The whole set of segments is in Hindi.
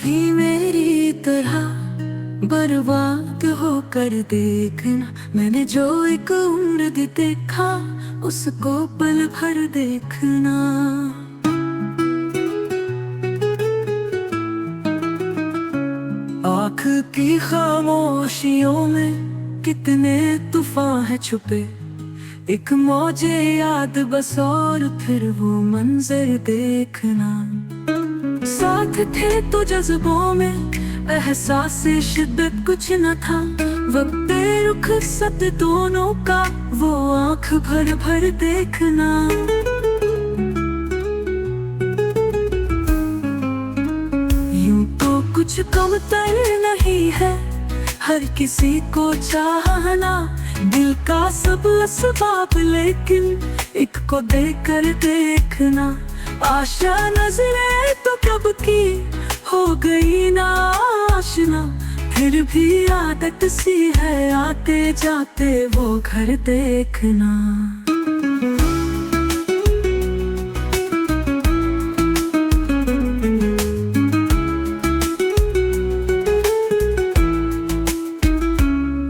भी मेरी तरह बर्बाद होकर देखना। मैंने जो एक उम्र दी देखा, उसको पल भर देखना। आँख की खामोशियों में कितने तूफान है छुपे, एक मौजे याद बस और फिर वो मंजर देखना। साथ थे तो जज्बों में एहसास शिद्दत कुछ न था, वक्त रुख सत दोनों का वो आँख भर भर देखना। यूं तो कुछ कमतर नहीं है हर किसी को चाहना, दिल का सब असबाब लेकिन एक को देकर देखना। आशा नजरें तो कब की हो गई ना आशना, फिर भी आदत सी है आते जाते वो घर देखना।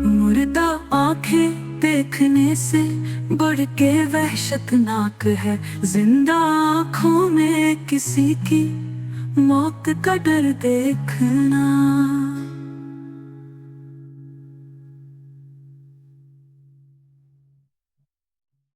मुर्दा आंखें देखने से बढ़ के वहशतनाक है, जिंदा आँखों में किसी की मौत का डर देखना।